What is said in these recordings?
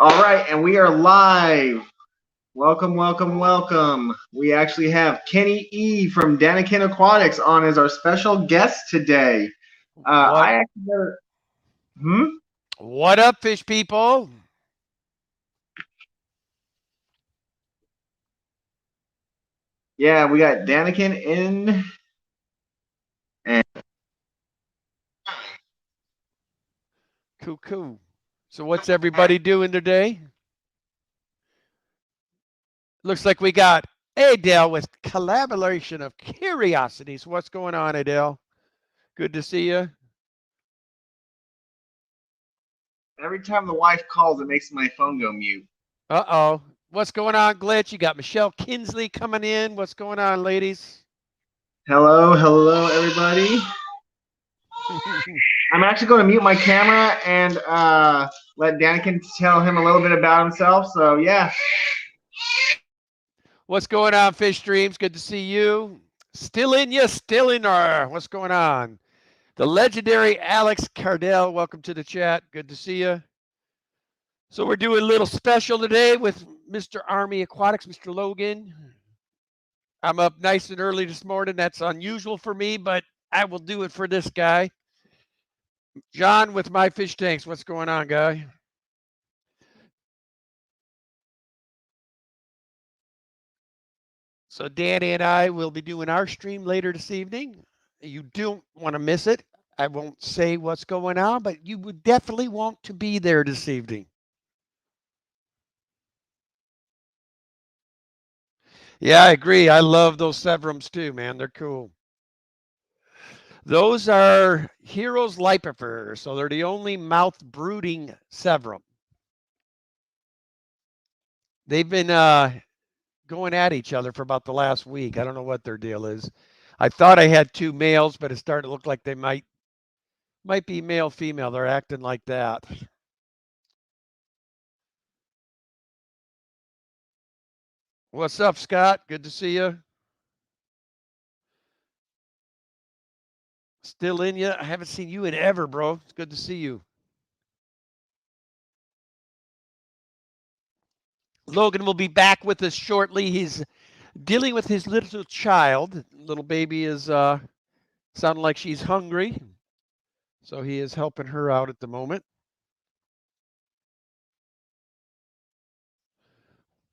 All right, and we are live. Welcome, welcome, welcome. We actually have Kenny E from Daniken Aquatics on as our special guest today. What I actually never, hmm? what up, fish people? Yeah, we got Daniken in. And Cool. So what's everybody doing today? Looks like we got Adele with collaboration of curiosities. What's going on, Adele? Good to see you. every time the wife calls, it makes my phone go mute. Uh-oh. What's going on, Glitch? You got Michelle Kinsley coming in. What's going on, ladies? Hello, hello, everybody. I'm actually going to mute my camera and let Daniken tell him a little bit about himself. So, yeah. What's going on, Fish Streams? Good to see you. Still in you, still in her. What's going on? The legendary Alex Cardell, welcome to the chat. Good to see you. So we're doing a little special today with Mr. Army Aquatics, Mr. Logan. I'm up nice and early this morning. That's unusual for me, but I will do it for this guy. John with My Fish Tanks. What's going on, guy? So Danny and I will be doing our stream later this evening. You don't want to miss it. I won't say what's going on, but you would definitely want to be there this evening. Yeah, I agree. I love those Severums too, man. They're cool. Those are Heroes Lipifers, so they're the only mouth brooding Severum. They've been going at each other for about the last week. I don't know what their deal is. I thought I had two males, but it's starting to look like they might be male female. They're acting like that. What's up, Scott? Good to see you. Still in you? I haven't seen you in ever, bro. It's good to see you. Logan will be back with us shortly. He's dealing with his little child. Little baby is sounding like she's hungry. So he is helping her out at the moment.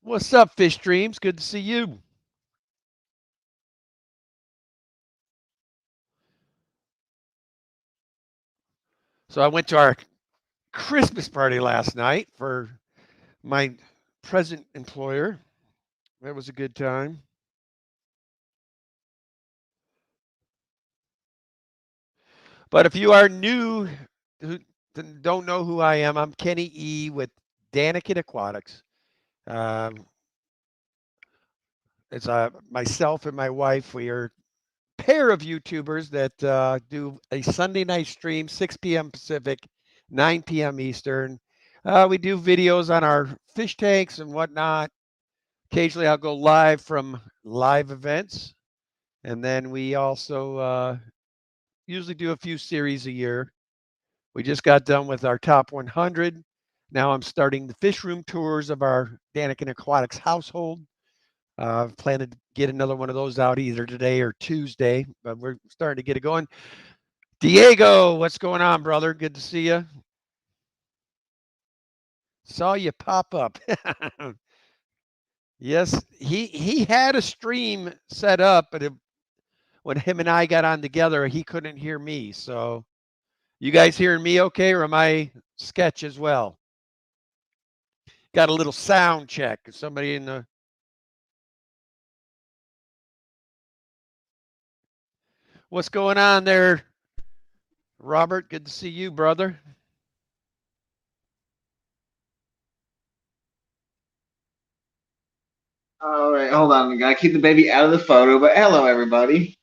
What's up, Fish Dreams? Good to see you. So I went to our Christmas party last night for my present employer. That was a good time. But if you are new, who don't know who I am, I'm Kenny E with Daniken Aquatics. Um, it's myself and my wife. We are a pair of YouTubers that do a Sunday night stream, 6 p.m. Pacific, 9 p.m. Eastern. We do videos on our fish tanks and whatnot. Occasionally, I'll go live from live events. And then we also usually do a few series a year. We just got done with our top 100. Now I'm starting the fish room tours of our Daniken Aquatics household. Plan to get another one of those out either today or Tuesday, but we're starting to get it going. Diego, what's going on, brother? Good to see you. Saw you pop up. Yes, he had a stream set up, but when him and I got on together, he couldn't hear me. So, you guys hearing me okay, or am I sketch as well? Got a little sound check. Somebody in the what's going on there, Robert? Good to see you, brother. All right, hold on. I gotta keep the baby out of the photo, but hello, everybody.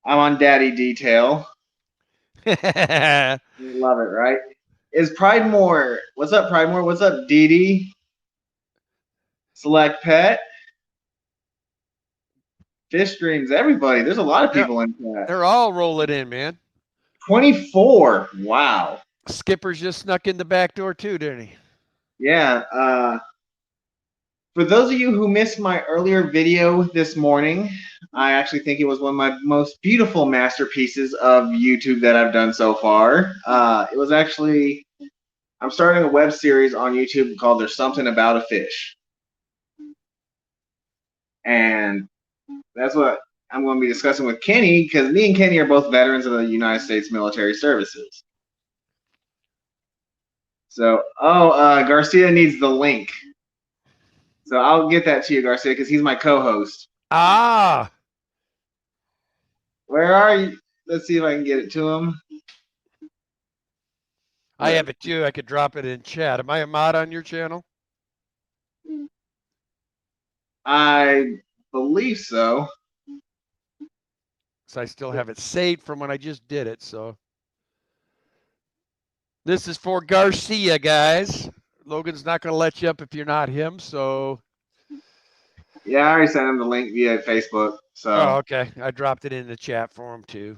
I'm on daddy detail. You love it, right? Is Pride More? What's up, Pride More? What's up, Dee Dee? Select Pet? Fish Streams, everybody. There's a lot of people in chat. They're all rolling in, man. 24. Wow. Skipper's just snuck in the back door too, didn't he? Yeah. For those of you who missed my earlier video this morning, I actually think it was one of my most beautiful masterpieces of YouTube that I've done so far. It was actually, I'm starting a web series on YouTube called There's Something About a Fish. And that's what I'm going to be discussing with Kenny, because me and Kenny are both veterans of the United States Military Services. So, Garcia needs the link. So I'll get that to you, Garcia, because he's my co-host. Ah, Where are you? Let's see if I can get it to him. I have it too. I could drop it in chat. Am I a mod on your channel? I believe so. So I still have it saved from when I just did it. So this is for Garcia, guys. Logan's not going to let you up if you're not him. So. Yeah, I already sent him the link via Facebook. Oh, So, okay. I dropped it in the chat for him too.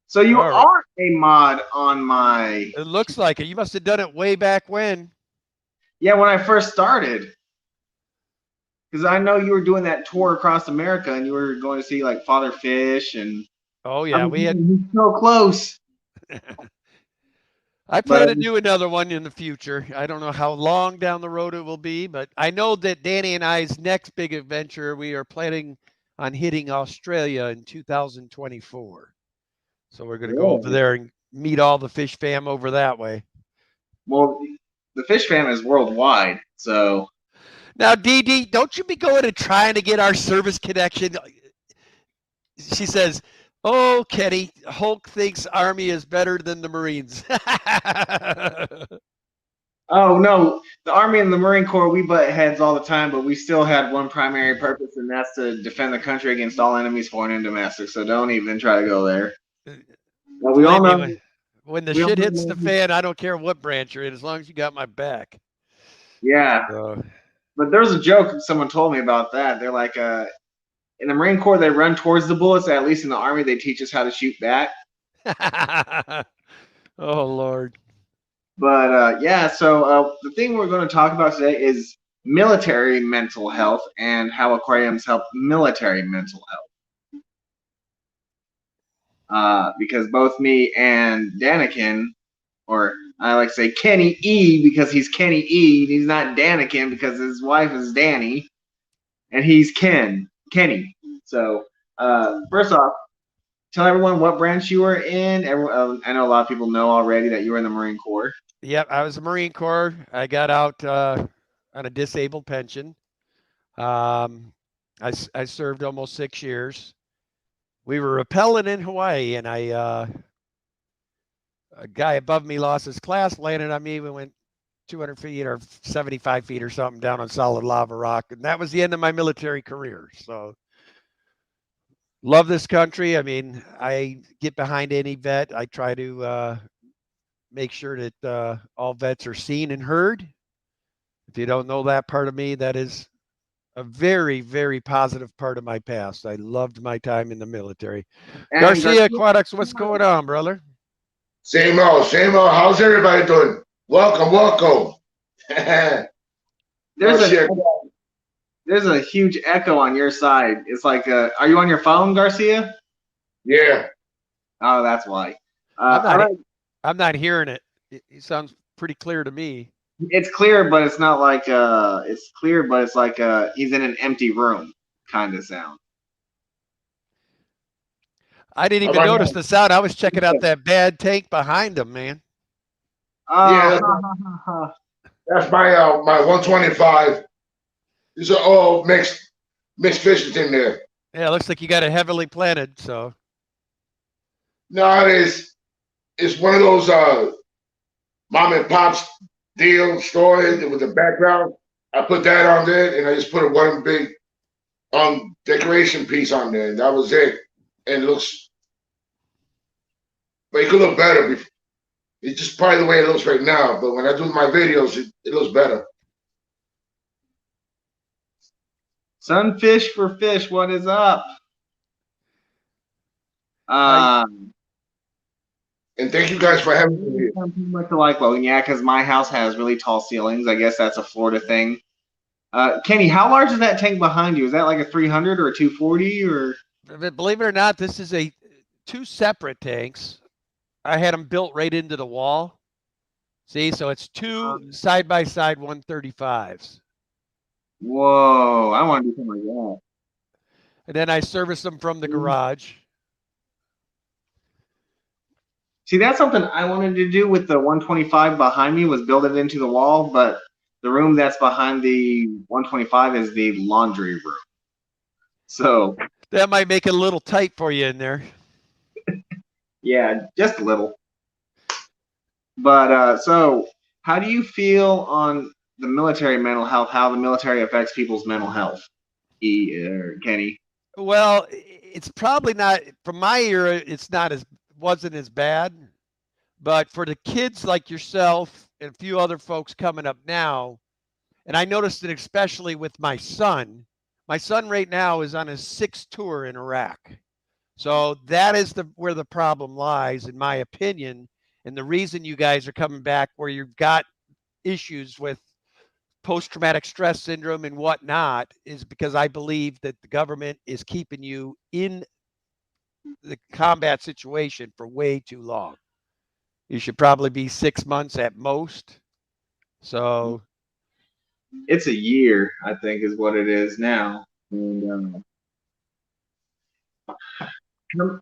so you All right. are a mod on my. It looks like it. You must have done it way back when. Yeah, when I first started, because I know you were doing that tour across America, and you were going to see like Father Fish, and Oh yeah, I'm we had. he's so close. I plan But to do another one in the future. I don't know how long down the road it will be, but I know that Danny and I's next big adventure, we are planning on hitting Australia in 2024. So we're going to go over really, there and meet all the fish fam over that way. well, the fish fam is worldwide, so. Now, DD, don't you be going and trying to get our service connection. She says, "Oh, Kenny, Hulk thinks Army is better than the Marines." Oh no, the Army and the Marine Corps, we butt heads all the time, but we still had one primary purpose, and that's to defend the country against all enemies, foreign and domestic. So don't even try to go there. But we all Believe me, know, when the we all shit hits the know. fan, I don't care what branch you're in, as long as you got my back. Yeah, So. but there was a joke someone told me about that. They're like, in the Marine Corps they run towards the bullets. At least in the Army they teach us how to shoot back. Oh Lord. But yeah, so the thing we're going to talk about today is military mental health and how aquariums help military mental health. Because both me and Daniken, or I like to say Kenny E because he's Kenny E, and he's not Daniken because his wife is Danny, and he's Kenny. So first off, tell everyone what branch you were in. I know a lot of people know already that you were in the Marine Corps. Yep, I was a Marine Corps. I got out on a disabled pension. I served almost 6 years. We were rappelling in Hawaii, and a guy above me lost his class, landed on me. We went 200 feet or 75 feet or something down on solid lava rock, and that was the end of my military career. So love this country. I mean, I get behind any vet. I try to make sure that all vets are seen and heard. If you don't know that part of me, that is a very, very positive part of my past. I loved my time in the military. And Garcia Aquatics, what's going on, brother? Same old, same old. How's everybody doing? Welcome, welcome. there's a huge echo on your side. It's like, are you on your phone, Garcia? Yeah. Oh, that's why. I'm not hearing it. It sounds pretty clear to me. It's clear, but it's not like it's clear, but it's like he's in an empty room kind of sound. I didn't even notice the sound. I was checking out that bad tank behind him, man. Yeah, that's my my 125. These are all mixed fishes in there. Yeah, it looks like you got it heavily planted. So no, it's one of those mom and pops deal story with the background. I put that on there, and I just put one big decoration piece on there, and that was it. And it looks, but it could look better. It's just probably the way it looks right now. But when I do my videos, it looks better. Sunfish for fish, what is up? And thank you guys for having me here. I'm pretty much alike, Logan. Yeah, because my house has really tall ceilings. I guess that's a Florida thing. Kenny, how large is that tank behind you? Is that like a 300 or a 240 or? Believe it or not, this is two separate tanks. I had them built right into the wall. See, so it's two side by side 135s. Whoa, I want to do something like that. And then I service them from the garage. See, that's something I wanted to do with the 125 behind me was build it into the wall, but the room that's behind the 125 is the laundry room. So that might make it a little tight for you in there. Yeah, just a little. But so how do you feel on the military mental health, how the military affects people's mental health, Kenny? Well, it's probably not, from my era, wasn't as bad. But for the kids like yourself and a few other folks coming up now, and I noticed it especially with my son. My son right now is on his 6th tour in Iraq. So that is where the problem lies, in my opinion. And the reason you guys are coming back where you've got issues with post-traumatic stress syndrome and whatnot is because I believe that the government is keeping you in the combat situation for way too long. You should probably be 6 months at most. So it's a year, I think, is what it is now. And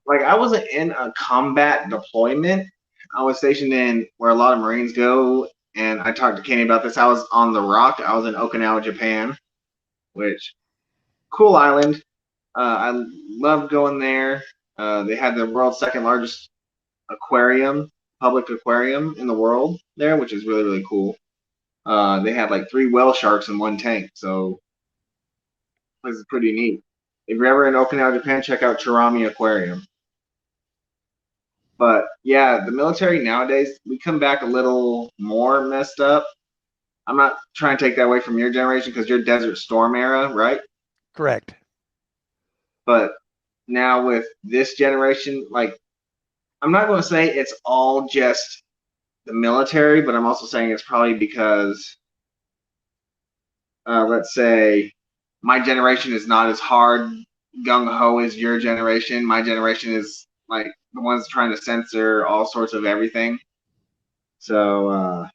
like I wasn't in a combat deployment. I was stationed in where a lot of Marines go, and I talked to Kenny about this. I was on the Rock. I was in Okinawa, Japan, which cool island. I loved going there. They had the world's second largest public aquarium in the world there, which is really, really cool. They had like 3 whale sharks in one tank, so this is pretty neat. If you're ever in Okinawa, Japan, check out Chirami Aquarium. But yeah, the military nowadays, we come back a little more messed up. I'm not trying to take that away from your generation because you're Desert Storm era, right? correct. But now with this generation, like, I'm not going to say it's all just the military, but I'm also saying it's probably because, let's say, my generation is not as hard gung ho as your generation. My generation is like the ones trying to censor all sorts of everything. So,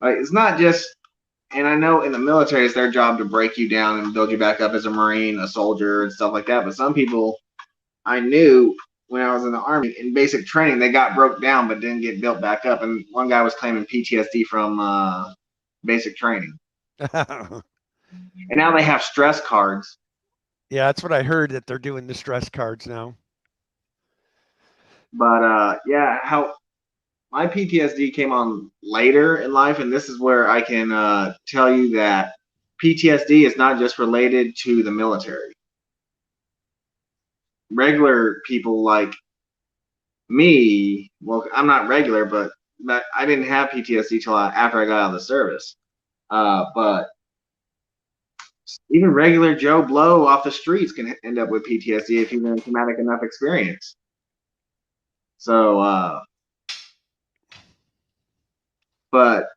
like, it's not just, and I know in the military it's their job to break you down and build you back up as a Marine, a soldier, and stuff like that. But some people I knew when I was in the Army in basic training, they got broke down but didn't get built back up. And one guy was claiming PTSD from basic training. And now they have stress cards. Yeah, that's what I heard, that they're doing the stress cards now. But yeah, how my PTSD came on later in life, and this is where I can tell you that PTSD is not just related to the military. Regular people like me, well, I'm not regular, but I didn't have PTSD till after I got out of the service. But even regular Joe Blow off the streets can end up with PTSD if you've been in a traumatic enough experience. So, but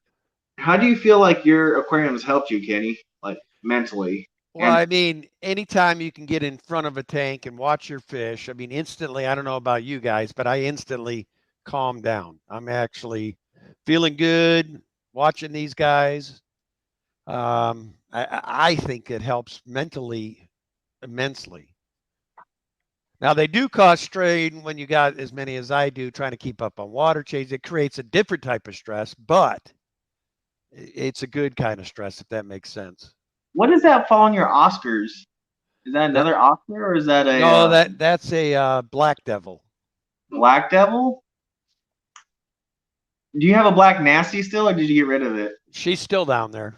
how do you feel like your aquarium has helped you, Kenny? Like mentally? Well, I mean, anytime you can get in front of a tank and watch your fish, I mean, instantly, I don't know about you guys, but I instantly calm down. I'm actually feeling good watching these guys. I think it helps mentally immensely. Now, they do cause strain when you got as many as I do trying to keep up on water change. It creates a different type of stress, but it's a good kind of stress, if that makes sense. What does that fall on your Oscars? Is that another Oscar or is that a no? That's a black devil. Black devil? Do you have a black nasty still, or did you get rid of it? She's still down there.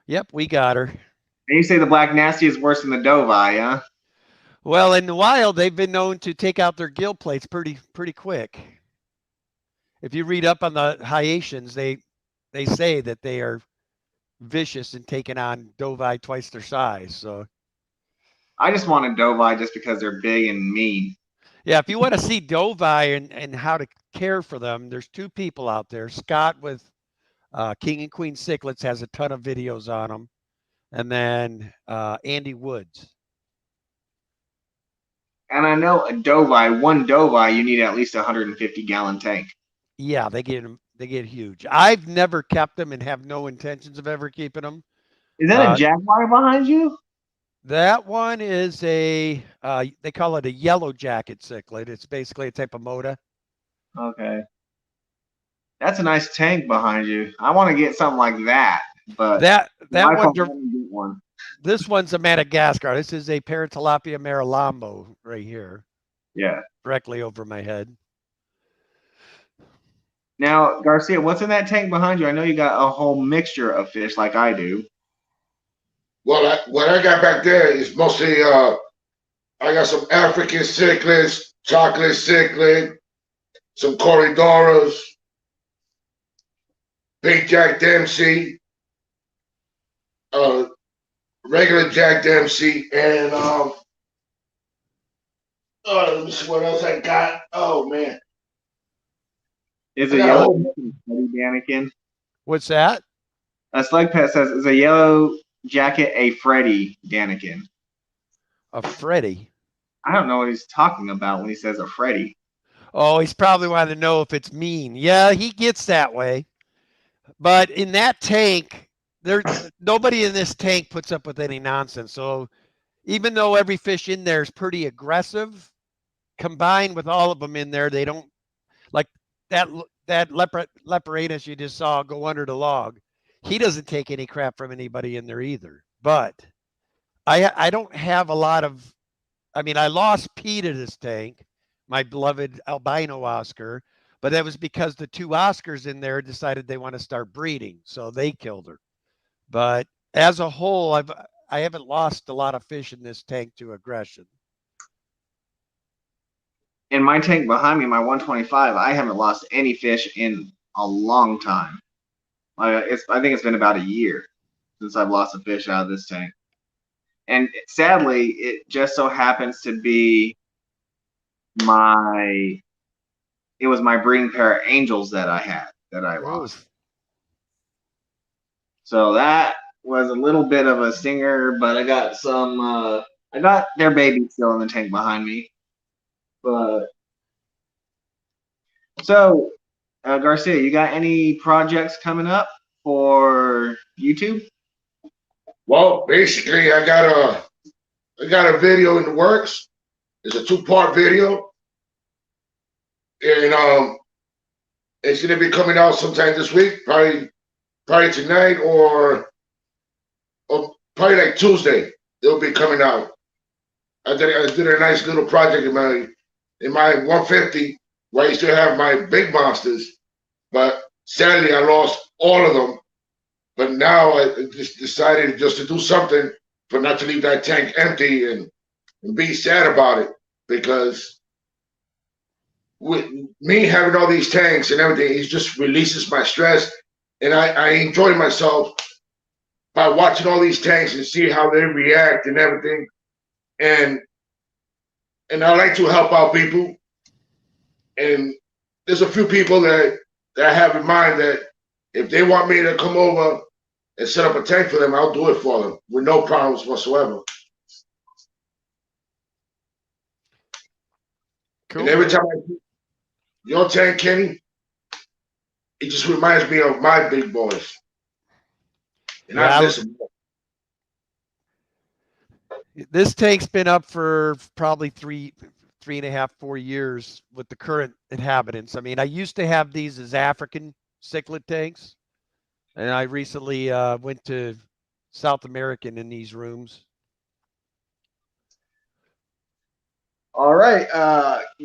Yep, we got her. And you say the black nasty is worse than the Dovi, huh? Well, in the wild, they've been known to take out their gill plates pretty quick. If you read up on the Haitians, they say that they are vicious and taking on Dovi twice their size. So I just wanted Dovi just because they're big and mean. Yeah, if you want to see Dovi and how to care for them, there's two people out there. Scott with King and Queen Cichlids has a ton of videos on them, and then Andy Woods. And I know one Dovi, you need at least a 150-gallon tank. Yeah, they get huge. I've never kept them and have no intentions of ever keeping them. Is that a jaguar behind you? That one is a they call it a yellow jacket cichlid. It's basically a type of moda. Okay. That's a nice tank behind you. I want to get something like that, but that wife one. won't let me get one. This one's a Madagascar. This is a Paratilapia marilambo right here. Yeah. Directly over my head. Now, Garcia, what's in that tank behind you? I know you got a whole mixture of fish like I do. Well, what I got back there is mostly I got some African cichlids, chocolate cichlid, some corridoras, big Jack Dempsey, regular Jack Dempsey, and let me see what else I got. Oh man, Is a yellow Daniken? What's that? A slug pet says is a yellow jacket a Freddy Daniken. A Freddy. I don't know what he's talking about when he says a Freddy. Oh, he's probably wanting to know if it's mean. Yeah, he gets that way. But in that tank, nobody in this tank puts up with any nonsense. So even though every fish in there is pretty aggressive, combined with all of them in there, they don't like that leporatus you just saw go under the log. He doesn't take any crap from anybody in there either. But I don't have a lot of. I mean, I lost Pete to this tank, my beloved albino Oscar, but that was because the two Oscars in there decided they want to start breeding, so they killed her. But as a whole, I haven't lost a lot of fish in this tank to aggression. In my tank behind me, my 125, I haven't lost any fish in a long time. I think it's been about a year since I've lost a fish out of this tank. And sadly, it just so happens to be my breeding pair of angels that I lost. So that was a little bit of a stinger, but I got their baby still in the tank behind me. But so, Garcia, you got any projects coming up for YouTube? Well, basically, I got a video in the works. It's a 2-part video, and it's gonna be coming out sometime this week, probably tonight or probably like Tuesday. It'll be coming out. I did a nice little project in my 150 where I used to have my big monsters, but sadly I lost all of them. But now I just decided just to do something for not to leave that tank empty and be sad about it, because with me having all these tanks and everything, it just releases my stress, and I enjoy myself by watching all these tanks and see how they react and everything, and I like to help out people, and there's a few people that I have in mind that if they want me to come over and set up a tank for them, I'll do it for them with no problems whatsoever. Cool. And every time I see your tank, Kenny, it just reminds me of my big boys. And I miss them. This tank's been up for probably 3.5, 4 years with the current inhabitants. I mean, I used to have these as African cichlid tanks, and I recently went to South American in these rooms. All right,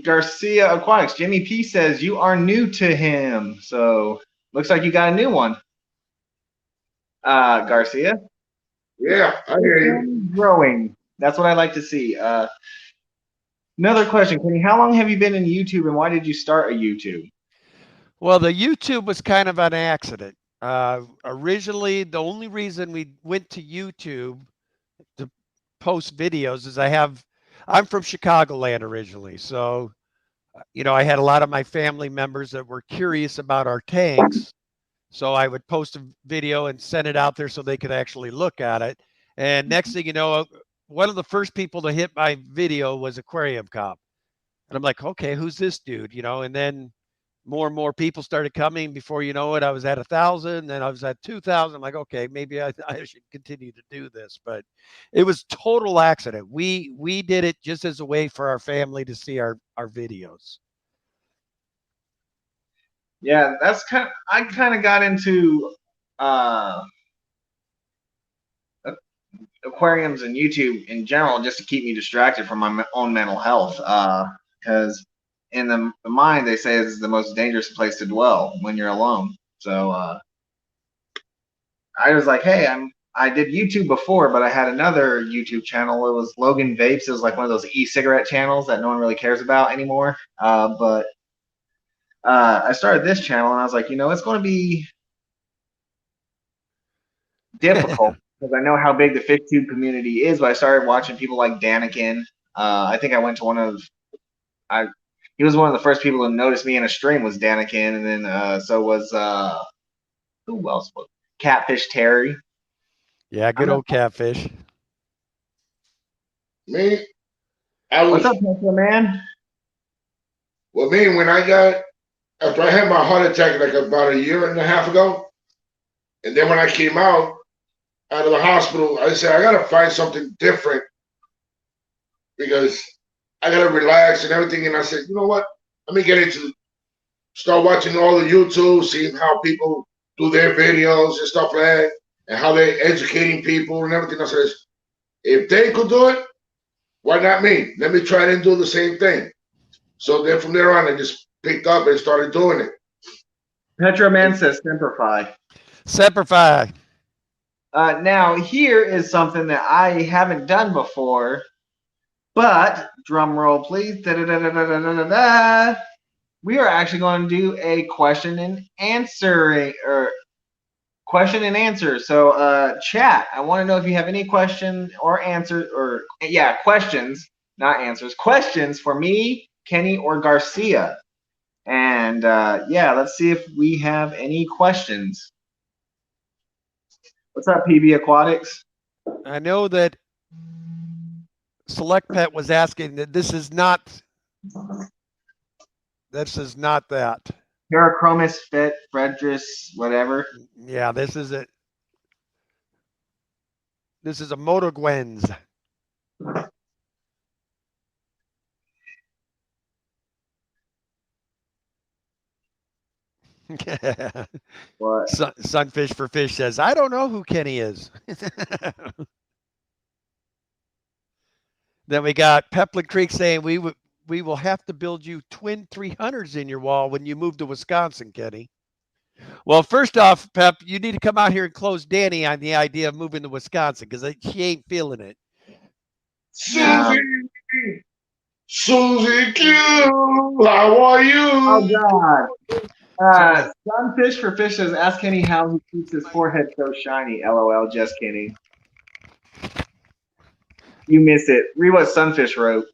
Garcia Aquatics. Jimmy P says you are new to him, so looks like you got a new one. Garcia. Yeah, I hear you. Growing. That's what I like to see. Another question, Kenny. How long have you been in YouTube, and why did you start a YouTube? Well, the YouTube was kind of an accident. Originally, the only reason we went to YouTube to post videos is I have I'm from Chicagoland originally, so I had a lot of my family members that were curious about our tanks. So I would post a video and send it out there so they could actually look at it. And next thing you know, one of the first people to hit my video was Aquarium Cop. And I'm like, okay, who's this dude? And then more and more people started coming. Before you know it, I was at 1,000, then I was at 2,000. I'm like, okay, maybe I should continue to do this. But it was total accident. We did it just as a way for our family to see our videos. Yeah, I kind of got into aquariums and YouTube in general just to keep me distracted from my own mental health. Because in the mind, they say it's the most dangerous place to dwell when you're alone. So I was like, hey, I did YouTube before, but I had another YouTube channel. It was Logan Vapes. It was like one of those e-cigarette channels that no one really cares about anymore. But I started this channel, and I was like, it's going to be difficult because I know how big the fish tube community is. But I started watching people like Daniken. I think I went to he was one of the first people to notice me in a stream was Daniken, and then so was who else was Catfish Terry. Yeah, good old Catfish. Me, What's up, Petro, man? Well, when after I had my heart attack like about a year and a half ago, and then when I came out of the hospital, I said, I got to find something different because I got to relax and everything. And I said, you know what? Let me start watching all the YouTube, seeing how people do their videos and stuff like that, and how they're educating people and everything. I said, if they could do it, why not me? Let me try and do the same thing. So then from there on, I just picked up and started doing it. Petro Man says Semperfi. Semperfi. Now, here is something that I haven't done before, but drum roll, please. Da-da-da-da-da-da-da-da. We are actually going to do a question and answer. So, chat, I want to know if you have any question or answers, questions, not answers, questions for me, Kenny, or Garcia. And let's see if we have any questions. What's up, PB Aquatics? I know that Select Pet was asking that this is not that. Parachromis, Fredris, whatever. Yeah, this is it. This is a Motogwens. What? Sunfish for Fish says, I don't know who Kenny is. Then we got Peplin Creek saying we will have to build you twin 300s in your wall when you move to Wisconsin, Kenny. Well, first off, Pep, you need to come out here and close Danny on the idea of moving to Wisconsin because she ain't feeling it. Susie Q, how are you? Oh, God. Sunfish for Fish says, ask Kenny how he keeps his forehead so shiny. LOL, just kidding. You missed it. Read what Sunfish wrote.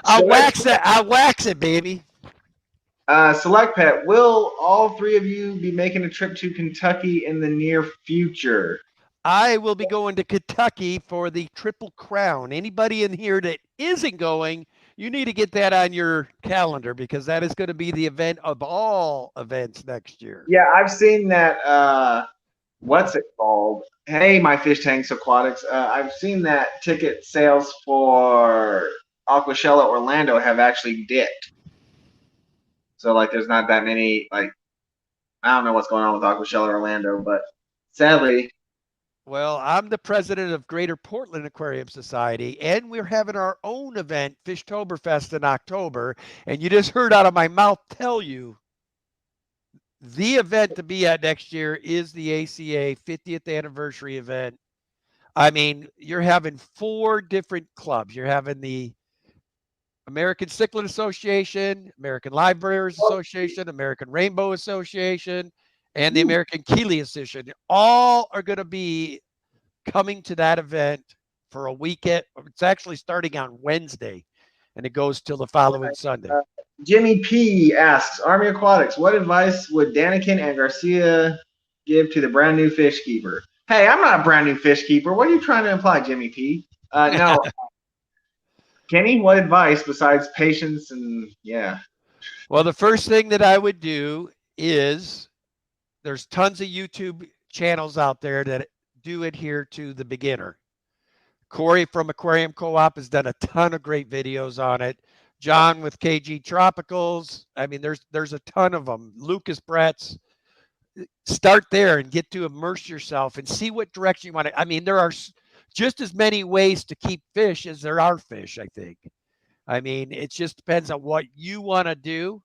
I'll wax it, baby. Select Pet, will all three of you be making a trip to Kentucky in the near future? I will be going to Kentucky for the Triple Crown. Anybody in here that isn't going, you need to get that on your calendar because that is going to be the event of all events next year. Yeah, I've seen that. What's it called? Hey, my fish tanks aquatics. I've seen that ticket sales for Aquashella Orlando have actually dipped. So there's not that many. I don't know what's going on with Aquashella Orlando, but sadly. Well, I'm the president of Greater Portland Aquarium Society, and we're having our own event, Fishtoberfest, in October. And you just heard out of my mouth tell you the event to be at next year is the ACA 50th anniversary event. I mean, you're having 4 different clubs. You're having the American Cichlid Association, American Live Bearers Association, American Rainbow Association, and the American Keeley Association. All are going to be coming to that event for a weekend. It's actually starting on Wednesday, and it goes till the following Sunday. Jimmy P asks, Army Aquatics, what advice would Daniken and Garcia give to the brand new fish keeper? Hey, I'm not a brand new fish keeper. What are you trying to imply, Jimmy P? No. Kenny, what advice besides patience and yeah? Well, the first thing that I would do is there's tons of YouTube channels out there that do adhere to the beginner. Corey from Aquarium Co-op has done a ton of great videos on it. John with KG Tropicals. I mean, there's a ton of them. Lucas Bretts. Start there and get to immerse yourself and see what direction you want to. I mean, there are just as many ways to keep fish as there are fish, I think. I mean, it just depends on what you want to do.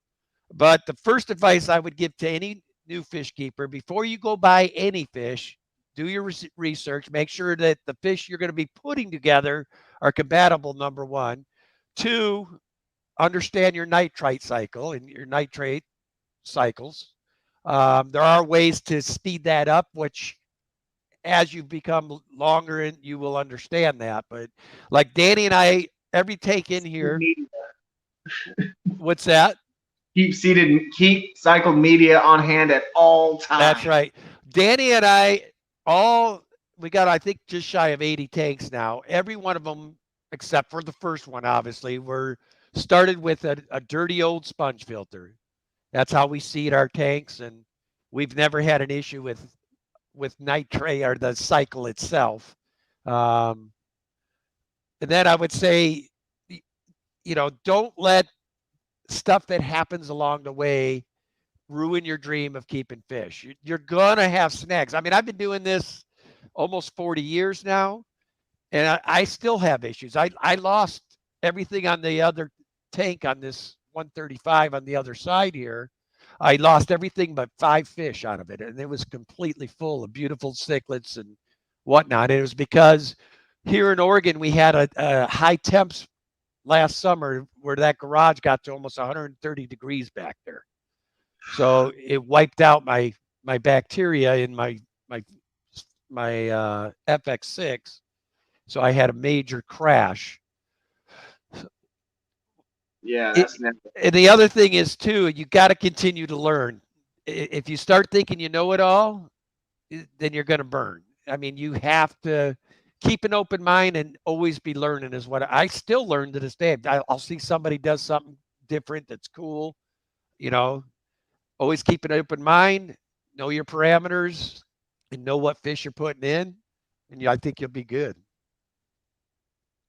But the first advice I would give to any new fish keeper, before you go buy any fish, do your research. Make sure that the fish you're going to be putting together are compatible, number one. Two, understand your nitrite cycle and your nitrate cycles. There are ways to speed that up, which as you become longer in, you will understand that. But like Danny and I, every take in here. What's that? Keep cycled media on hand at all times. That's right. Danny and I we got, I think, just shy of 80 tanks now. Every one of them, except for the first one, obviously, were started with a dirty old sponge filter. That's how we seed our tanks, and we've never had an issue with nitrate or the cycle itself. And then I would say, don't let stuff that happens along the way ruin your dream of keeping fish. You're going to have snags. I mean, I've been doing this almost 40 years now, and I still have issues. I lost everything on the other tank on this 135 on the other side here. I lost everything but 5 fish out of it, and it was completely full of beautiful cichlids and whatnot. It was because here in Oregon, we had a high temps last summer where that garage got to almost 130 degrees back there. So it wiped out my bacteria in my FX6. So I had a major crash. Yeah, that's never. And the other thing is too, you got to continue to learn. If you start thinking you know it all, then you're going to burn. I mean, you have to keep an open mind and always be learning is what I still learn to this day. I'll see somebody does something different that's cool, always keep an open mind, know your parameters, and know what fish you're putting in, and I think you'll be good.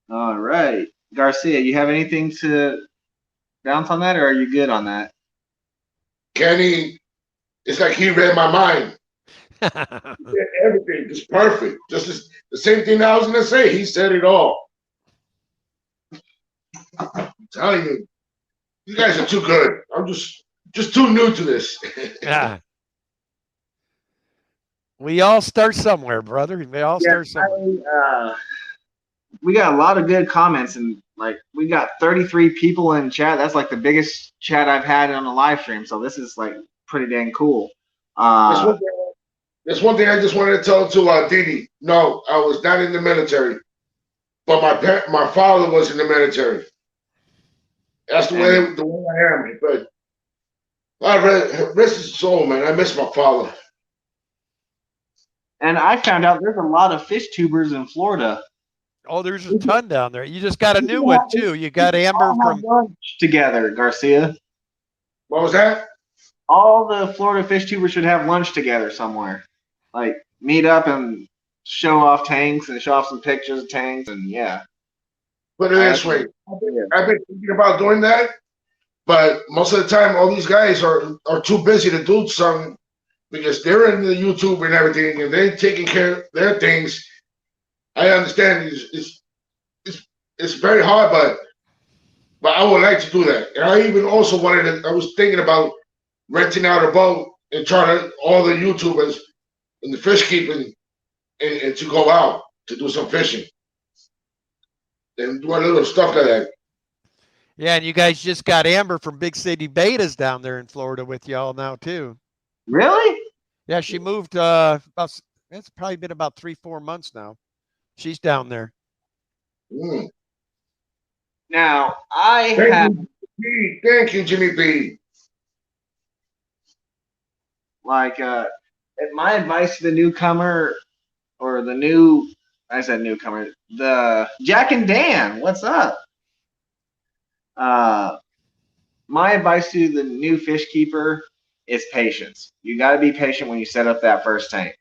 All right. Garcia, you have anything to bounce on that, or are you good on that? Kenny, it's like he read my mind. Everything is perfect. Just the same thing I was going to say. He said it all. I'm telling you, you guys are too good. I'm just too new to this. Yeah. We all start somewhere, brother. We all start somewhere. We got a lot of good comments, and we got 33 people in chat. That's like the biggest chat I've had on a live stream. So this is pretty dang cool. There's one thing I just wanted to tell to Didi. No, I was not in the military, but my father was in the military. That's the way I am. But rest his soul, man. I miss my father. And I found out there's a lot of fish tubers in Florida. Oh, there's a ton down there. You just got a new one too. You got Amber from lunch together, Garcia. What was that? All the Florida fish tubers should have lunch together somewhere. Meet up and show off tanks and show off some pictures of tanks, and yeah. Put it this way, I've been thinking about doing that, but most of the time, all these guys are too busy to do something because they're into YouTube and everything, and they're taking care of their things. I understand it's very hard, but I would like to do that. And I even also I was thinking about renting out a boat and charter all the YouTubers and the fish keeping and to go out to do some fishing and do a little stuff like that. Yeah, and you guys just got Amber from Big City Betas down there in Florida with y'all now too. Really? Yeah, she moved about. It's probably been about 3-4 months now. She's down there. Mm. Now I Thank have you, P. Thank you, Jimmy B. like my advice to the newcomer or the new I said newcomer, the Jack and Dan, what's up? Uh my advice to the new fish keeper is patience. You got to be patient when you set up that first tank.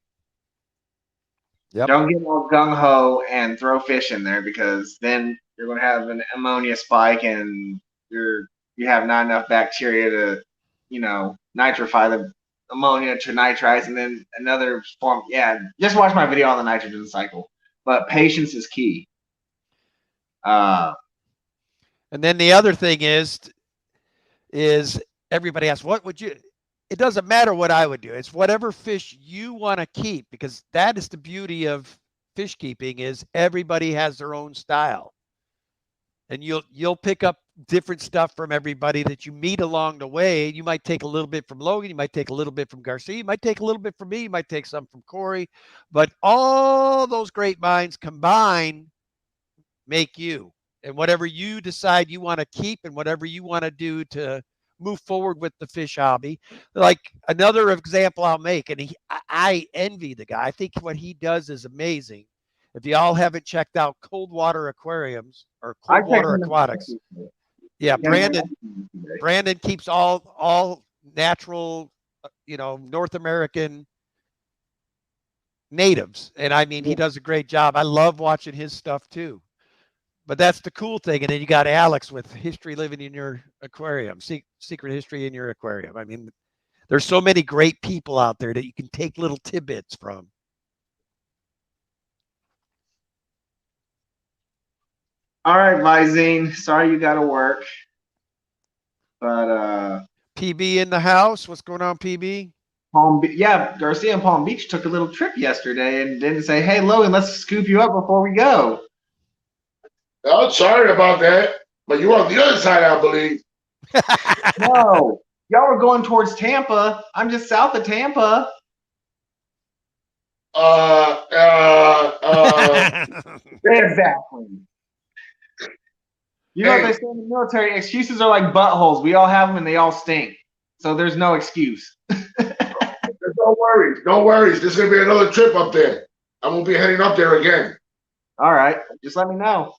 Yep. Don't get all gung ho and throw fish in there because then you're going to have an ammonia spike and you have not enough bacteria to, nitrify the ammonia to nitrites and then another form. Yeah, just watch my video on the nitrogen cycle. But patience is key. And then the other thing is everybody asks, what would you? It doesn't matter what I would do. It's whatever fish you want to keep, because that is the beauty of fish keeping is everybody has their own style. And you'll pick up different stuff from everybody that you meet along the way. You might take a little bit from Logan, you might take a little bit from Garcia, you might take a little bit from me, you might take some from Corey, but all those great minds combined make you. And whatever you decide you want to keep and whatever you want to do to move forward with the fish hobby. Like another example I'll make, and I envy the guy. I think what he does is amazing. If y'all haven't checked out cold water aquariums or I cold checked water in aquatics, the yeah, yeah, Brandon keeps all natural, North American natives, and I mean he does a great job. I love watching his stuff too. But that's the cool thing. And then you got Alex with history living in your aquarium, secret history in your aquarium. I mean, there's so many great people out there that you can take little tidbits from. All right, Visine. Sorry you got to work, but PB in the house. What's going on, PB? Yeah, Garcia and Palm Beach took a little trip yesterday and didn't say, "Hey, Logan, let's scoop you up before we go." Oh, sorry about that. But you're on the other side, I believe. No, y'all were going towards Tampa. I'm just south of Tampa. Uh, uh, uh, Exactly. You know what hey, they say in the military? Excuses are like buttholes. We all have them and they all stink. So there's no excuse. no worries. No worries. There's going to be another trip up there. I won't be heading up there again. All right. Just let me know.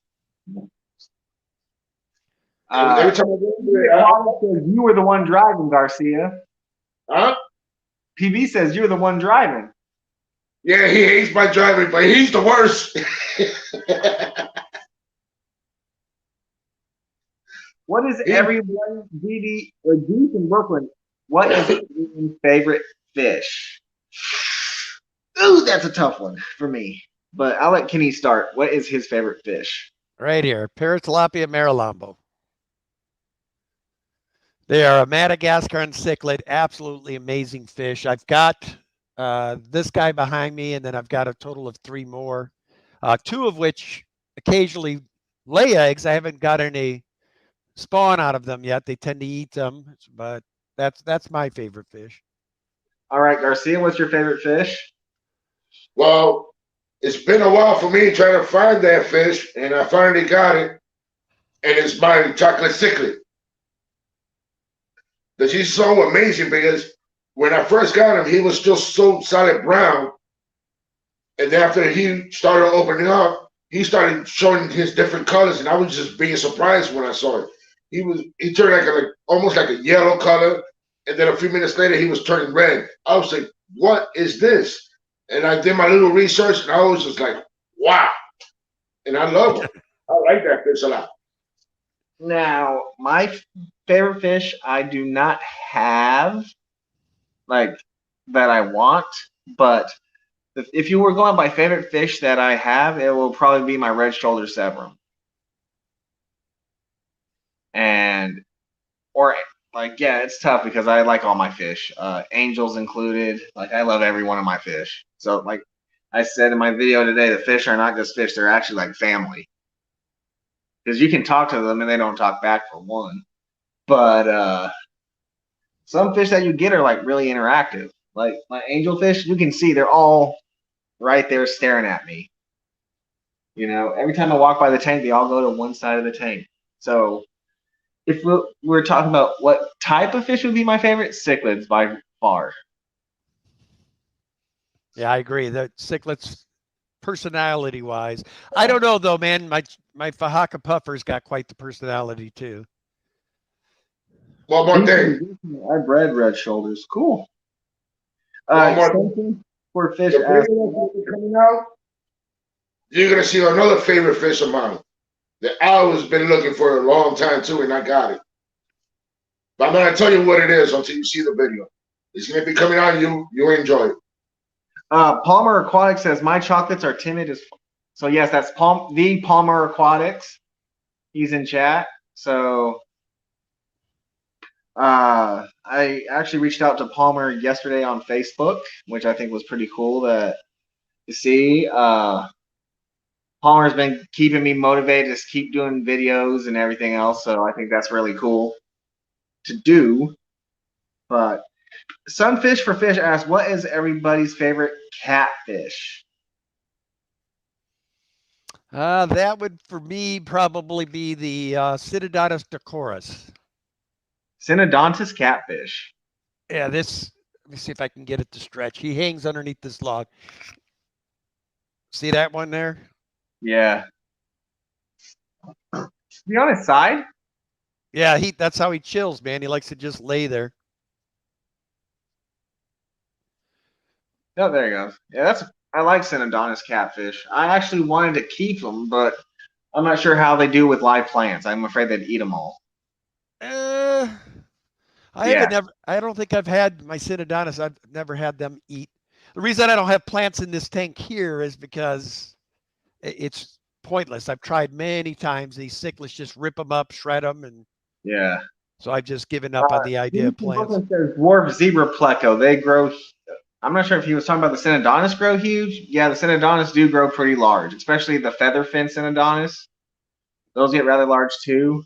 Every time I go PB says you were the one driving, Garcia. huh? PB says you're the one driving. Yeah, he hates my driving, but he's the worst. What is everyone's DD or Deep in Brooklyn? What is everyone's favorite fish? Ooh, that's a tough one for me. But I'll let Kenny start. What is his favorite fish? Right here, Paratilapia marilambo. They are a Madagascar cichlid, absolutely amazing fish. I've got this guy behind me, and then I've got a total of 3 more, 2 of which occasionally lay eggs. I haven't got any spawn out of them yet. They tend to eat them, but that's my favorite fish. All right, Garcia, what's your favorite fish? Well, it's been a while for me trying to find that fish, and I finally got it. And it's my chocolate cichlid. That he's so amazing because when I first got him, he was still so solid brown. And then after he started opening up, he started showing his different colors, and I was just being surprised when I saw it. He turned like almost like a yellow color, and then a few minutes later he was turning red. I was like, "What is this?" And I did my little research, and I was just like, "Wow!" And I love him. I like that fish a lot. Now, my favorite fish I do not have, like, that I want, but if you were going by favorite fish that I have, it will probably be my red shoulder severum. And, or, like, yeah, it's tough because I like all my fish, angels included. Like, I love every one of my fish. So, like I said in my video today, the fish are not just fish, they're actually like family. Because you can talk to them and they don't talk back for one. But some fish that you get are like really interactive. Like my angelfish, you can see they're all right there staring at me. Every time I walk by the tank, they all go to one side of the tank. So if we're talking about what type of fish would be my favorite, cichlids by far. Yeah, I agree. The cichlids, personality wise, I don't know though, man. My Fahaka puffer's got quite the personality too. One more thing. I bred red shoulders. Cool. One more thing. Something for fish. The video that's coming out, you're gonna see another favorite fish of mine that I always been looking for a long time too, and I got it. But I'm gonna tell you what it is until you see the video. It's gonna be coming out. You enjoy it. Palmer Aquatics says my chocolates are timid as. So yes, that's the Palmer Aquatics. He's in chat. So I actually reached out to Palmer yesterday on Facebook, which I think was pretty cool to see. Palmer's been keeping me motivated to keep doing videos and everything else, so I think that's really cool to do. But Sunfish for Fish asks, what is everybody's favorite catfish? That would, for me, probably be the Synodontis decorus. Synodontis catfish. Yeah, let me see if I can get it to stretch. He hangs underneath this log. See that one there? Yeah. Is he on his side? Yeah, that's how he chills, man. He likes to just lay there. Oh, there he goes. Yeah, I like Synodontis catfish. I actually wanted to keep them, but I'm not sure how they do with live plants. I'm afraid they'd eat them all. I don't think I've had my Synodontis. I've never had them eat. The reason I don't have plants in this tank here is because it's pointless. I've tried many times. These cichlids just rip them up, shred them, and yeah. So I've just given up on the idea of plants. Says dwarf zebra pleco. They grow. I'm not sure if he was talking about the Synodontis grow huge. Yeah, the Synodontis do grow pretty large, especially the featherfin Synodontis. Those get rather large too.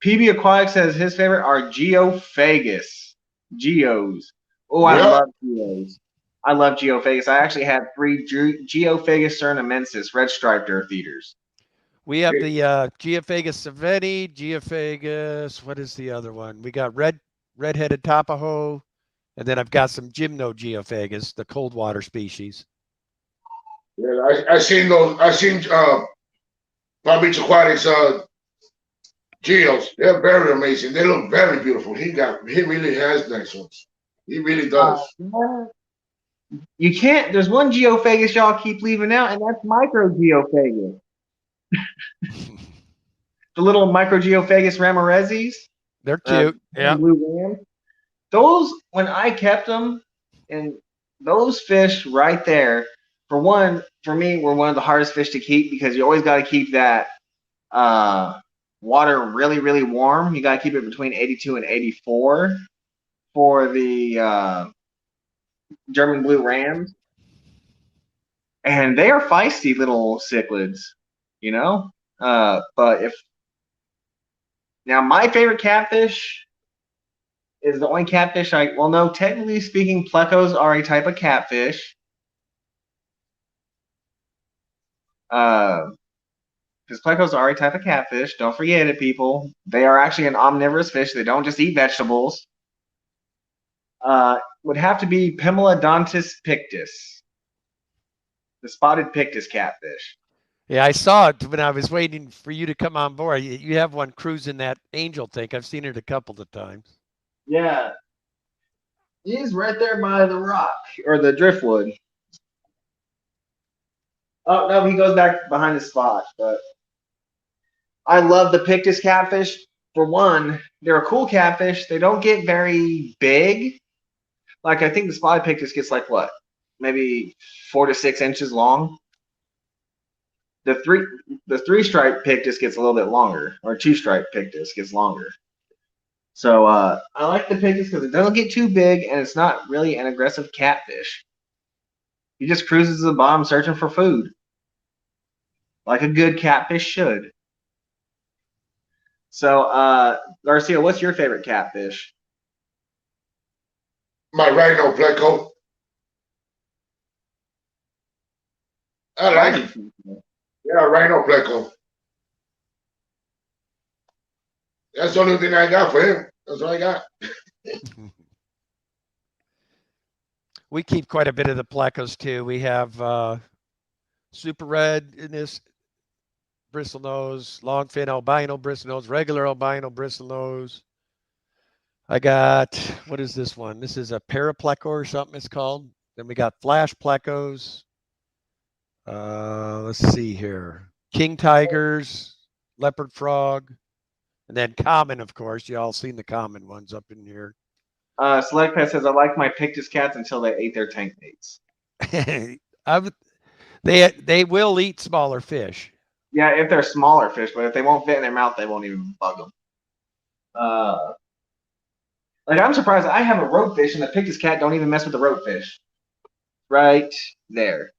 PB Aquatic says his favorite are Geophagus. Geos. Oh, I love Geos. I love Geophagus. I actually had 3 Geophagus cernamensis red striped earth eaters. We have the Geophagus saveni, Geophagus. What is the other one? We got red-headed Tapaho, and then I've got some Gymnogeophagus, the cold water species. Yeah, I seen those. I seen Palm Beach Aquatics geos. They're very amazing. They look very beautiful. He really has nice ones. He really does. You can't. There's one Geophagus y'all keep leaving out, and that's micro Geophagus. The little micro Geophagus ramirezis. They're cute. Yeah. Blue ram. Those, when I kept them, and those fish right there, for me, were one of the hardest fish to keep because you always got to keep that water really, really warm. You got to keep it between 82 and 84 for the German blue rams. And they are feisty little cichlids, but now my favorite catfish is the only catfish no, technically speaking, plecos are a type of catfish. Because plecos are a type of catfish. Don't forget it, people. They are actually an omnivorous fish. They don't just eat vegetables. Would have to be Pimolodontis pictus, the spotted pictus catfish. Yeah, I saw it when I was waiting for you to come on board. You have one cruising that angel tank. I've seen it a couple of times. Yeah. He's right there by the rock or the driftwood. Oh, no, he goes back behind the spot. But I love the pictus catfish. For one, they're a cool catfish. They don't get very big. Like, I think the spotted pictus gets like what? Maybe 4 to 6 inches long. The three-stripe pictus gets a little bit longer, or 2-stripe pictus gets longer. So I like the pictus because it doesn't get too big, and it's not really an aggressive catfish. He just cruises to the bottom searching for food, like a good catfish should. So, Garcia, what's your favorite catfish? My rhino pleco. I like. Yeah, rhino pleco. That's the only thing I got for him. That's all I got. We keep quite a bit of the plecos too. We have super red in this bristlenose, longfin albino bristlenose, regular albino bristlenose. I got, what is this one? This is a parapleco or something it's called. Then we got flash plecos. Let's see here. King tigers, leopard frog, and then common, of course. You all seen the common ones up in here. Select Pet says, I like my Pictus cats until they ate their tank mates. They will eat smaller fish. Yeah, if they're smaller fish, but if they won't fit in their mouth, they won't even bug them. Like, I'm surprised. I have a ropefish, and the Pictus cat don't even mess with the ropefish. Right there.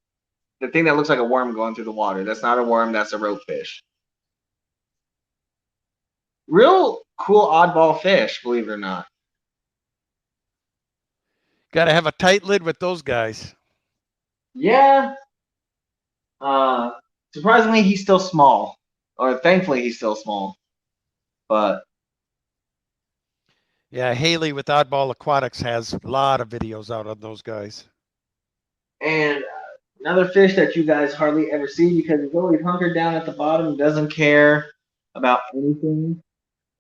The thing that looks like a worm going through the water. That's not a worm, that's a ropefish. Real cool oddball fish, believe it or not. Got to have a tight lid with those guys. Yeah. Surprisingly, he's still small. Or thankfully, he's still small. But yeah, Haley with Oddball Aquatics has a lot of videos out on those guys. And another fish that you guys hardly ever see because he's always hunkered down at the bottom, doesn't care about anything,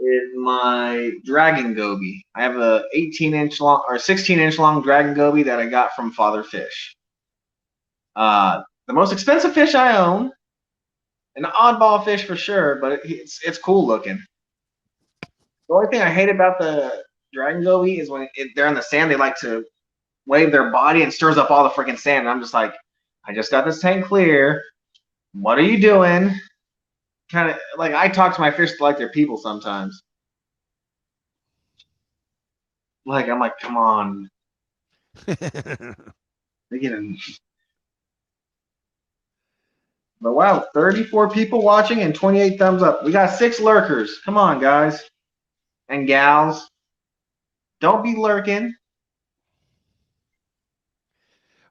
is my dragon goby. I have a 18-inch long or 16-inch long dragon goby that I got from Father Fish. The most expensive fish I own, an oddball fish for sure, but it's cool looking. The only thing I hate about the dragon goby is when they're in the sand, they like to wave their body and stirs up all the freaking sand. And I'm just like, I just got this tank clear. What are you doing? Kind of like I talk to my fish like they're people sometimes. Like I'm like, come on. They get in. But wow, 34 people watching and 28 thumbs up. We got 6 lurkers. Come on, guys and gals. Don't be lurking.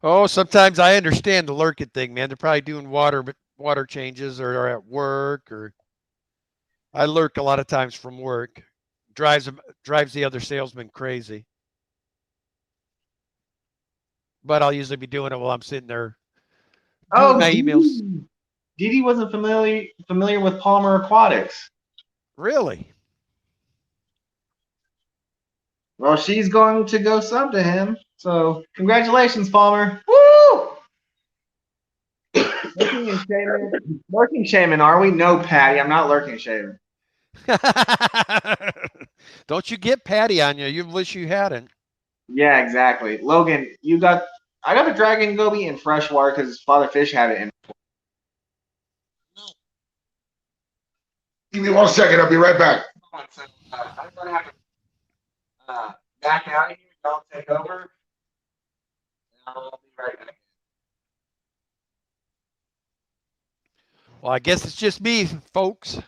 Oh, sometimes I understand the lurking thing, man. They're probably doing water changes or at work, or I lurk a lot of times from work. Drives the other salesman crazy. But I'll usually be doing it while I'm sitting there doing my emails. Dee Dee wasn't familiar with Palmer Aquatics. Really? Well, she's going to go sub to him. So congratulations, Palmer. Woo! Lurking shaming, are we? No, Patty. I'm not lurking shaming. Don't you get Patty on you. You wish you hadn't. Yeah, exactly. Logan, I got the dragon goby in freshwater because Father Fish had it in. Give me 1 second. I'll be right back. I'm going to have to back out of here. Don't take over. I'll be right back. Well, I guess it's just me, folks.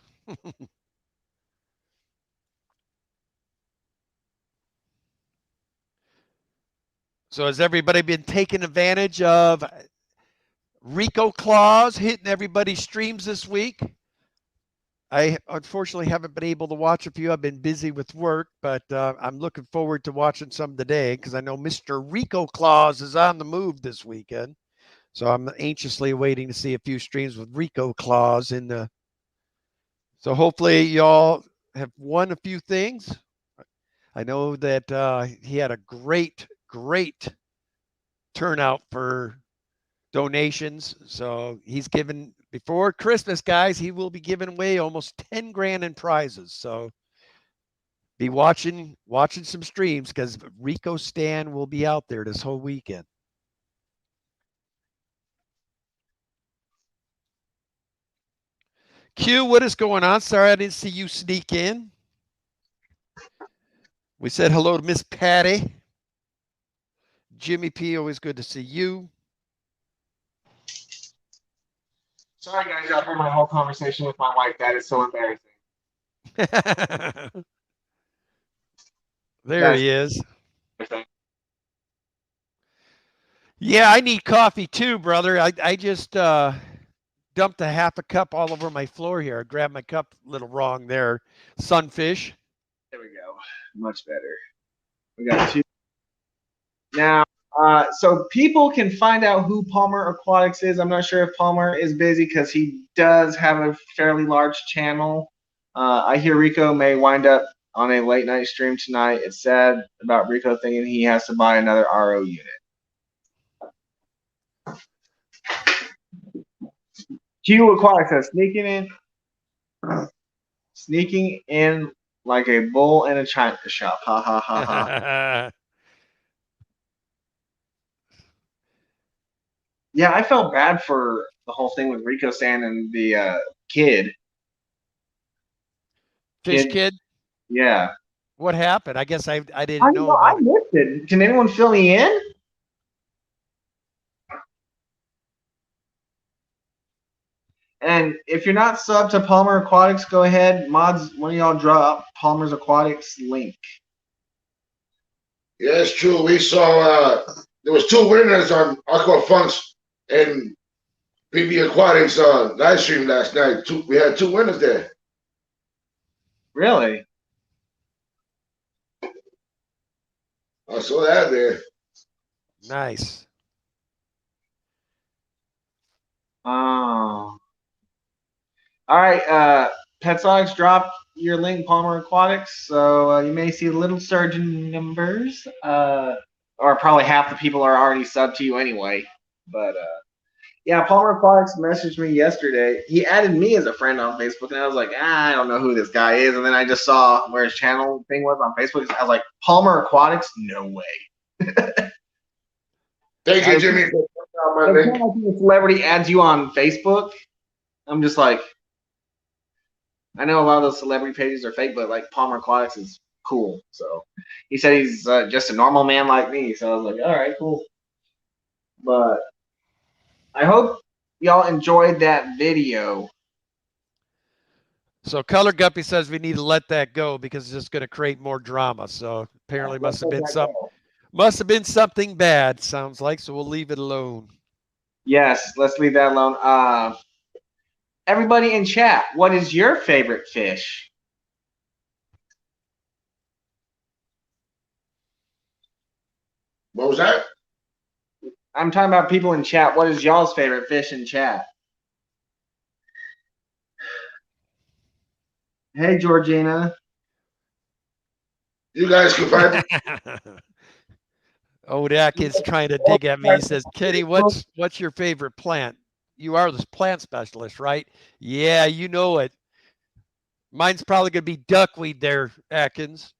So has everybody been taking advantage of Rico Claus hitting everybody's streams this week? I unfortunately haven't been able to watch a few. I've been busy with work, but I'm looking forward to watching some today because I know Mr. Rico Claus is on the move this weekend. So I'm anxiously waiting to see a few streams with Rico Claus in the. So hopefully y'all have won a few things. I know that he had a great turnout for donations. So he's given before Christmas, guys, he will be giving away almost 10 grand in prizes. So be watching some streams because Rico Stan will be out there this whole weekend. Q, what is going on? Sorry, I didn't see you sneak in. We said hello to Miss Patty. Jimmy P, always good to see you. Sorry, guys, y'all heard my whole conversation with my wife. That is so embarrassing. There he is. Yeah, I need coffee too, brother. I just dumped a half a cup all over my floor here. I grabbed my cup a little wrong there. Sunfish. There we go. Much better. We got two. Now, so people can find out who Palmer Aquatics is. I'm not sure if Palmer is busy because he does have a fairly large channel. I hear Rico may wind up on a late night stream tonight. It's sad about Rico thinking he has to buy another RO unit. Q Aquatics says sneaking in like a bull in a china shop. Ha ha ha ha. Yeah, I felt bad for the whole thing with Rico San and the kid. Fish kid? Yeah. What happened? I guess I didn't know I about it. missed it. Can anyone fill me in? And if you're not subbed to Palmer Aquatics, go ahead. Mods, one of y'all drop Palmer's Aquatics link. Yeah, it's true. We saw there was 2 winners on Aqua Funks and PB Aquatics live stream last night. We had 2 winners there. Really? I saw that there. Nice. Oh. All right. Petsox dropped your link, Palmer Aquatics, so you may see little surge in numbers. Or probably half the people are already subbed to you anyway. But yeah, Palmer Aquatics messaged me yesterday. He added me as a friend on Facebook, and I was like, I don't know who this guy is. And then I just saw where his channel thing was on Facebook. I was like, Palmer Aquatics? No way. Thank you, Jimmy. A celebrity adds you on Facebook. I'm just like, I know a lot of those celebrity pages are fake, but like Palmer Aquatics is cool. So he said he's just a normal man like me. So I was like, all right, cool. But I hope y'all enjoyed that video. So Color Guppy says we need to let that go because it's just going to create more drama. So apparently must have been something bad, sounds like. So we'll leave it alone. Yes, let's leave that alone. Everybody in chat, what is your favorite fish? What was that? I'm talking about people in chat. What is y'all's favorite fish in chat? Hey, Georgina. You guys can find Odak is trying to dig at me. He says, Kenny, what's your favorite plant? You are the plant specialist, right? Yeah, you know it. Mine's probably going to be duckweed there, Atkins.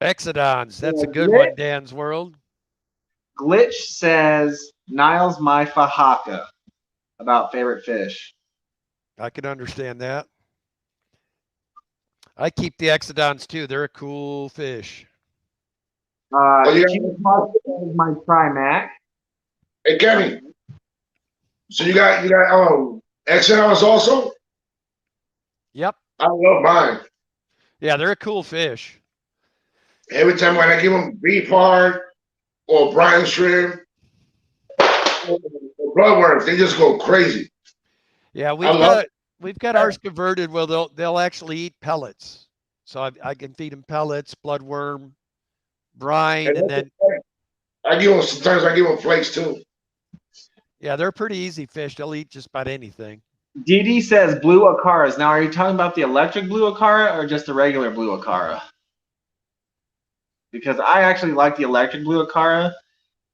Exodons. That's a good one, Dan's World. Glitch says, Niles my fahaka about favorite fish. I can understand that. I keep the Exodons too. They're a cool fish. My Trimac. Hey, Kenny. So you got Exodons also? Yep. I love mine. Yeah, they're a cool fish. Every time when I give them beef heart or brine shrimp or bloodworms, they just go crazy. Yeah, we've got ours converted where they'll actually eat pellets. So I can feed them pellets, bloodworm, brine, and then sometimes I give them flakes too. Yeah, they're pretty easy fish. They'll eat just about anything. DD says blue Acaras. Now, are you talking about the electric blue Acara or just the regular blue Acara? Because I actually like the electric blue Acara.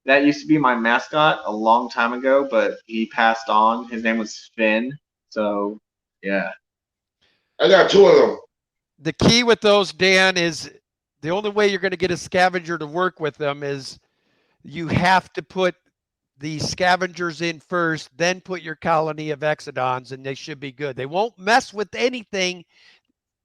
That used to be my mascot a long time ago, but he passed on. His name was Finn. So, yeah. I got 2 of them. The key with those, Dan, is the only way you're going to get a scavenger to work with them is you have to put the scavengers in first, then put your colony of Exodons, and they should be good. They won't mess with anything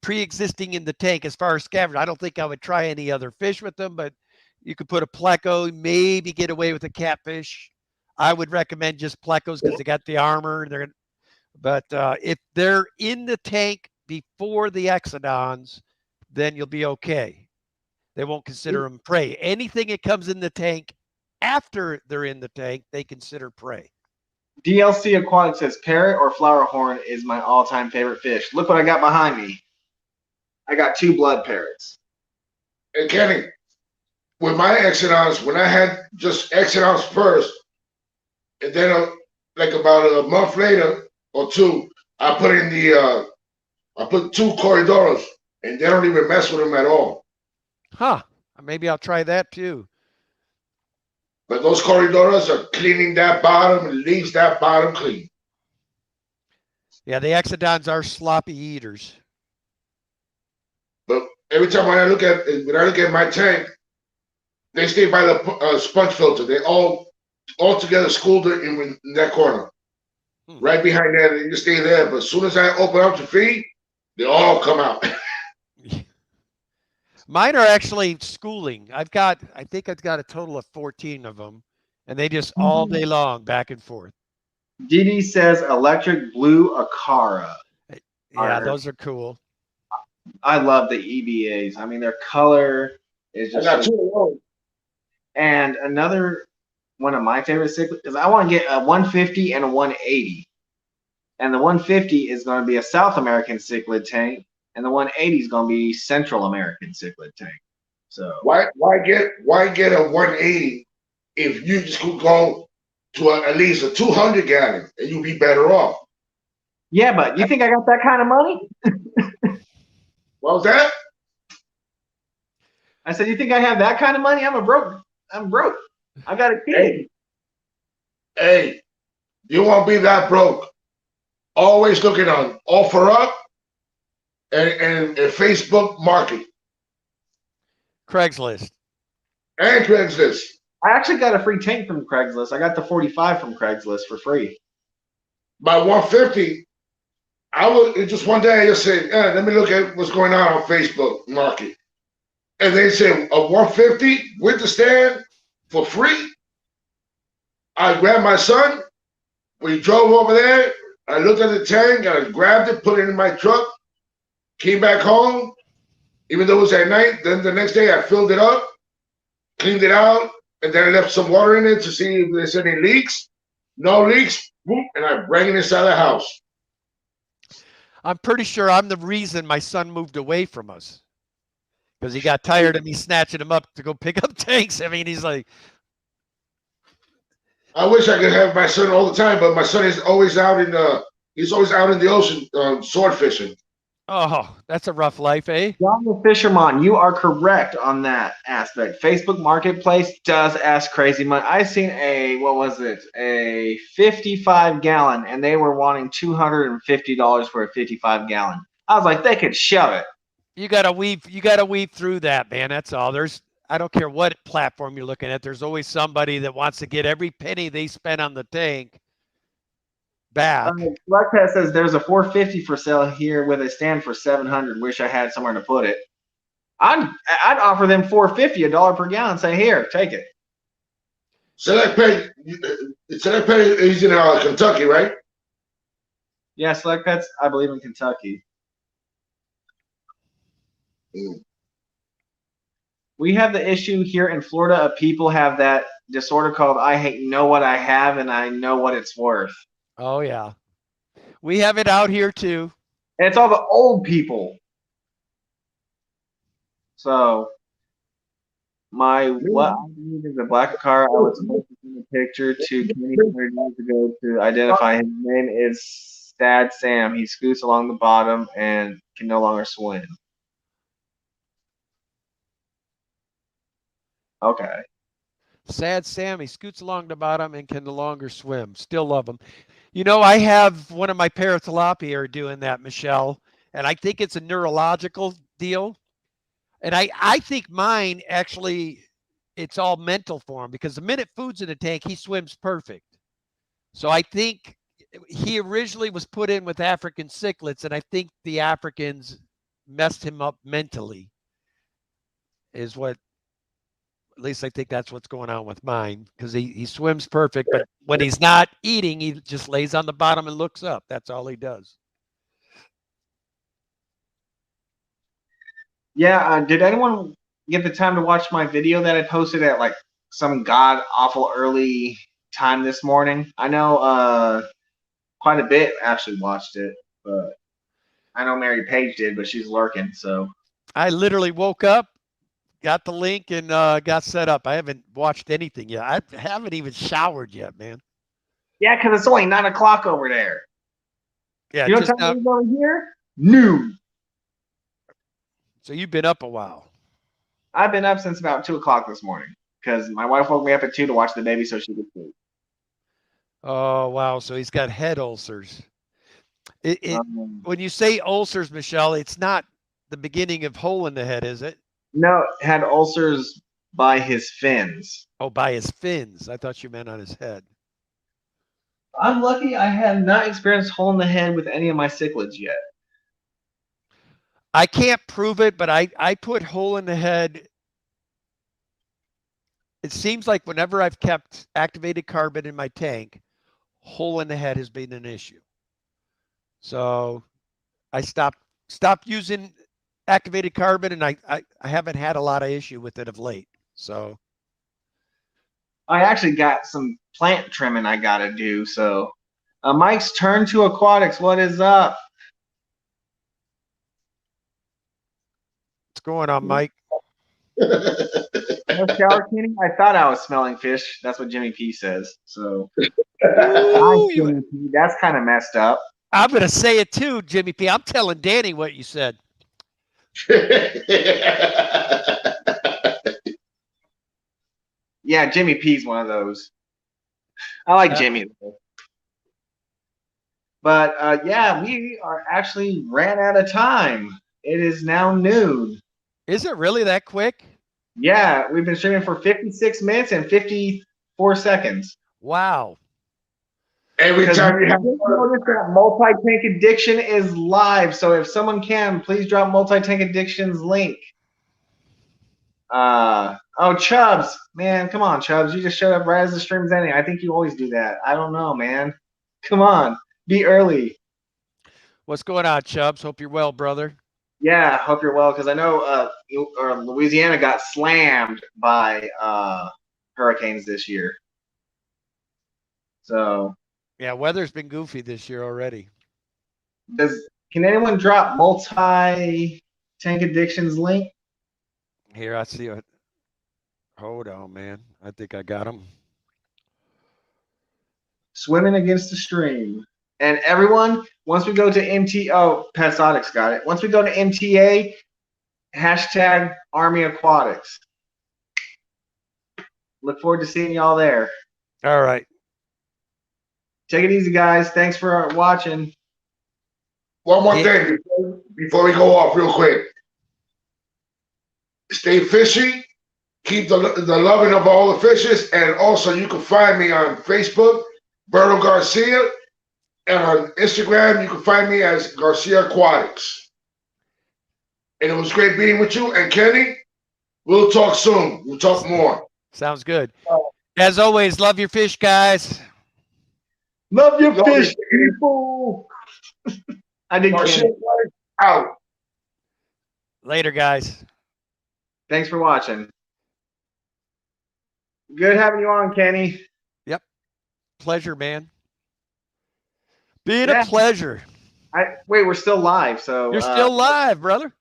pre-existing in the tank as far as scavengers. I don't think I would try any other fish with them, but you could put a pleco, maybe get away with a catfish. I would recommend just plecos because they got the armor. But if they're in the tank before the Exodons, then you'll be okay. They won't consider them prey. Anything that comes in the tank after they're in the tank, they consider prey. DLC Aquatics says parrot or flower horn is my all-time favorite fish. Look what I got behind me. I got 2 blood parrots. And Kenny, with my exodons, when I had just exodons first, and then like about a month later or 2, I put in I put 2 corridoras, and they don't even mess with them at all. Huh? Maybe I'll try that too. But those corridoras are cleaning that bottom and leaves that bottom clean. Yeah, the exodons are sloppy eaters. But every time when I look at my tank, they stay by the sponge filter. They all together schooled in that corner, right behind that. They just stay there. But as soon as I open up to feed, they all come out. Mine are actually schooling. I think I've got a total of 14 of them, and they just all day long back and forth. Didi says electric blue Acara. Yeah, those are cool. I love the EVAs. I mean, their color is just. I got 2 of those. And another one of my favorite cichlids is I want to get a 150 and a 180. And the 150 is going to be a South American cichlid tank, and the 180 is going to be Central American cichlid tank. So why get a 180 if you just could go to at least a 200 gallon and you'd be better off? Yeah, but you think I got that kind of money? What was that? I said, you think I have that kind of money? I'm broke. I got a kid. Hey, you won't be that broke. Always looking on OfferUp and Facebook Market. Craigslist. And Craigslist. I actually got a free tank from Craigslist. I got the 45 from Craigslist for free. By 150, just one day I just said, let me look at what's going on Facebook Market. And they said a 150 with the stand for free. I grabbed my son. We drove over there. I looked at the tank. I grabbed it, put it in my truck. Came back home. Even though it was at night, then the next day I filled it up, cleaned it out, and then I left some water in it to see if there's any leaks. No leaks. Boom, and I bring it inside the house. I'm pretty sure I'm the reason my son moved away from us, because he got tired of me snatching him up to go pick up tanks. I mean, he's like, I wish I could have my son all the time, but my son is always out in the ocean sword fishing. oh, that's a rough life, eh? John the Fisherman, you are correct on that aspect. Facebook Marketplace does ask crazy money. I seen a 55 gallon, and they were wanting $250 for a 55 gallon. I was like, they could shove it. You gotta weave through that, man. That's all. I don't care what platform you're looking at. There's always somebody that wants to get every penny they spent on the tank back. Blackpat says there's a 450 for sale here with a stand for 700. Wish I had somewhere to put it. I'd offer them 450, $1 per gallon. Say, here, take it. Select Pet is in Kentucky, right? Yeah, Select Pets, I believe, in Kentucky. We have the issue here in Florida of people have that disorder called I know what I have and I know what it's worth. Oh, yeah. We have it out here, too. And it's all the old people. So, what I need is a black car. I was supposed to send a picture to Kenny 100 years ago to identify. His name is Sad Sam. He scoots along the bottom and can no longer swim. Okay. Sad Sam, he scoots along the bottom and can no longer swim. Still love him. You know, I have one of my paratilapia are doing that, Michelle, and I think it's a neurological deal. And I think mine actually, it's all mental for him, because the minute food's in the tank, he swims perfect. So I think he originally was put in with African cichlids, and I think the Africans messed him up mentally, is what, at least I think that's what's going on with mine, because he swims perfect, but when he's not eating, he just lays on the bottom and looks up. That's all he does. Yeah, did anyone get the time to watch my video that I posted at like some god awful early time this morning? I know quite a bit actually watched it, but I know Mary Page did, but she's lurking, so. I literally woke up, got the link, and got set up. I haven't watched anything yet. I haven't even showered yet, man. Yeah, because it's only 9 o'clock over there. Yeah, You know what just time now. it is over here? Noon. So you've been up a while. I've been up since about 2 o'clock this morning because my wife woke me up at 2 to watch the baby so she could sleep. Oh, wow. So he's got head ulcers. Um, When you say ulcers, Michelle, it's not the beginning of hole in the head, is it? no, had ulcers by his fins. Oh, by his fins. I thought you meant on his head. I'm lucky I have not experienced hole in the head with any of my cichlids yet. I can't prove it, but I put hole in the head. It seems like whenever I've kept activated carbon in my tank, hole in the head has been an issue. So I stopped using activated carbon, and I haven't had a lot of issue with it of late. So I actually got some plant trimming I gotta do. So, Mike's turn to aquatics. What is up? what's going on, Mike? No shower cleaning? I thought I was smelling fish. That's what Jimmy P says. So, Ooh, Jimmy P. That's kind of messed up. I'm gonna say it too, Jimmy P. I'm telling Danny what you said. Yeah, Jimmy P's one of those. I like Jimmy. But yeah, we are actually ran out of time. It is now noon. Is it really that quick? Yeah, we've been streaming for 56 minutes and 54 seconds. Wow. Every time you have notice that multi-tank addiction is live. So if someone can, please drop multi-tank addiction's link. Oh, Chubbs, man, come on, Chubbs. You just showed up right as the stream's ending. I think you always do that. I don't know, man. Come on, be early. What's going on, Chubbs? Hope you're well, brother. Yeah, hope you're well, because I know Louisiana got slammed by hurricanes this year. So yeah, weather's been goofy this year already. Can anyone drop multi-tank addictions link? Here, I see it. Hold on, man. I think I got him. Swimming against the stream. And everyone, once we go to Petsotics got it. Once we go to MTA, hashtag Army Aquatics. Look forward to seeing y'all there. All right. Take it easy, guys. Thanks for watching. One more thing before we go off real quick. Stay fishy. Keep the loving of all the fishes. And also you can find me on Facebook, Berto Garcia. And on Instagram, you can find me as Garcia Aquatics. And it was great being with you. And Kenny, we'll talk soon. We'll talk more. Sounds good. As always, love your fish, guys. Love your fish, people. I did out. Later, guys. Thanks for watching. Good having you on, Kenny. Yep. Pleasure, man. Being a pleasure. Wait, we're still live, so you're still live, brother.